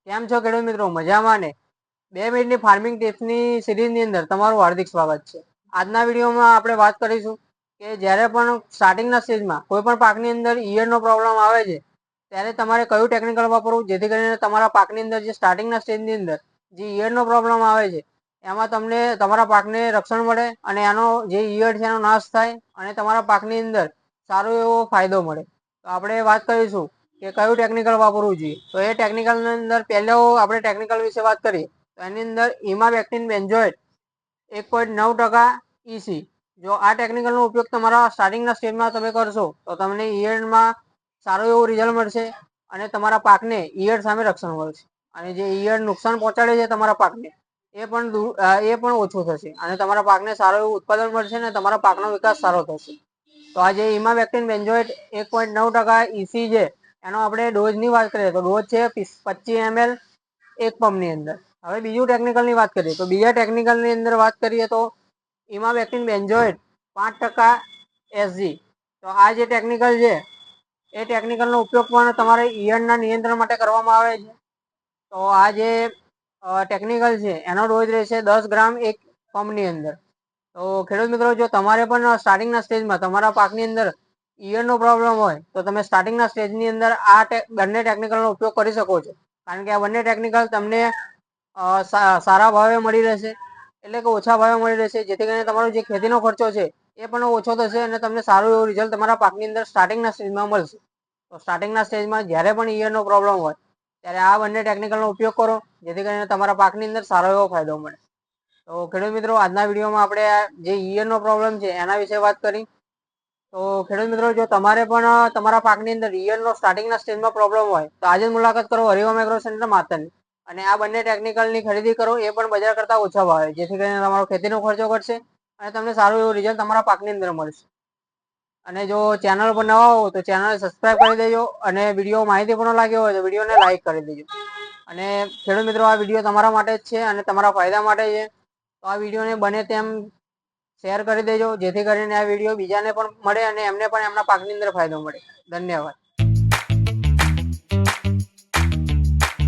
કેમ છો ખેડૂત મિત્રો? મજામાં ને? 2 મિનિટની ફાર્મિંગ ટિપ્સની સિરીઝની અંદર તમારું હાર્દિક સ્વાગત છે. આજના વિડીયોમાં આપણે વાત કરીશું કે જ્યારે પણ સ્ટાર્ટિંગના સ્ટેજમાં કોઈ પણ પાકની અંદર ઈયળનો પ્રોબ્લેમ આવે છે ત્યારે તમારે કયું ટેકનિકલ વાપરવું જેથી કરીને તમારા પાકની અંદર જે સ્ટાર્ટિંગના સ્ટેજની અંદર જે ઈયળનો પ્રોબ્લેમ આવે છે એમાં તમને તમારા પાકને રક્ષણ મળે અને એનો જે ઈયળ છે એનો નાશ થાય અને તમારા પાકની અંદર સારો એવો ફાયદો મળે. તો આપણે વાત કરીશું કે કયું ટેકનિકલ વાપરવું જોઈએ. તો એ ટેકનિકલની અંદર પહેલો આપણે ટેકનિકલ વિશે વાત કરીએ તો એની અંદર ઇમામેક્ટિન બેન્ઝોએટ 1.9% EC. જો આ ટેકનિકલનો ઉપયોગ તમારા સ્ટાર્ટિંગના સ્ટેજમાં તમે કરશો તો તમને ઈયળમાં સારું એવું રિઝલ્ટ મળશે અને તમારા પાકને ઈયળ સામે રક્ષણ મળશે અને જે ઈયળ નુકસાન પહોંચાડે છે તમારા પાકને એ પણ ઓછું થશે અને તમારા પાકને સારું એવું ઉત્પાદન મળશે અને તમારા પાકનો વિકાસ સારો થશે. તો આ જે ઇમામેક્ટિન બેન્ઝોએટ 1.9% EC છે એનો આપણે ડોઝની વાત કરીએ તો ડોઝ છે 25 ml એક પંપની અંદર. હવે બીજું ટેકનિકલની વાત કરીએ તો બીજા ટેકનિકલની અંદર વાત કરીએ તો ઇમામેક્ટિન બેન્ઝોએટ 5% SG. તો આ જે ટેકનિકલ છે એ ટેકનિકલનો ઉપયોગ પણ તમારે ઈયળના નિયંત્રણ માટે કરવામાં આવે છે. તો આ જે ટેકનિકલ છે એનો ડોઝ રહેશે 10 ગ્રામ એક પંપની અંદર. તો ખેડૂત મિત્રો, જો તમારે પણ સ્ટાર્ટિંગના સ્ટેજમાં તમારા પાકની અંદર ઈયળનો પ્રોબ્લેમ હોય તો તમે સ્ટાર્ટિંગના સ્ટેજની અંદર આ બંને ટેકનિકલનો ઉપયોગ કરી શકો છો. કારણ કે આ બંને ટેકનિકલ તમને સારા ભાવે મળી રહેશે, એટલે કે ઓછા ભાવે મળી રહેશે, જેથી કરીને તમારો જે ખેતીનો ખર્ચો છે એ પણ ઓછો થશે અને તમને સારું એવું રિઝલ્ટ તમારા પાકની અંદર સ્ટાર્ટિંગના સ્ટેજમાં મળશે. તો સ્ટાર્ટિંગના સ્ટેજમાં જ્યારે પણ ઈયળનો પ્રોબ્લેમ હોય ત્યારે આ બંને ટેકનિકલનો ઉપયોગ કરો, જેથી કરીને તમારા પાકની અંદર સારો એવો ફાયદો મળે. તો ખેડૂત મિત્રો, આજના વિડીયોમાં આપણે જે ઈયળનો પ્રોબ્લેમ છે એના વિશે વાત કરી. તો ખેડૂત મિત્રો, જો તમારે પણ તમારા પાકની અંદર ઈયળનો સ્ટાર્ટિંગના સ્ટેજમાં પ્રોબ્લેમ હોય તો આજે જ મુલાકાત કરો હરિઓમ એગ્રો સેન્ટર માતરની અને આ બંને ટેકનિકલની ખરીદી કરો, એ પણ બજાર કરતાં ઓછા ભાવે, જેથી કરીને તમારો ખેતીનો ખર્ચો ઘટશે અને તમને સારું એવું રિઝલ્ટ તમારા પાકની અંદર મળશે. અને જો ચેનલ પર નવા હો તો ચેનલ સબસ્ક્રાઈબ કરી દેજો અને વિડીયો માહિતીપૂર્ણ લાગ્યો હોય તો વિડીયોને લાઈક કરી દેજો. અને ખેડૂત મિત્રો, આ વિડીયો તમારા માટે જ છે અને તમારા ફાયદા માટે છે. તો આ વિડીયોને બને તેમ શેર કરી દેજો, જેથી કરીને આ વિડીયો બીજાને પણ મળે અને એમને પણ એમના પાકની અંદર ફાયદો મળે. ધન્યવાદ.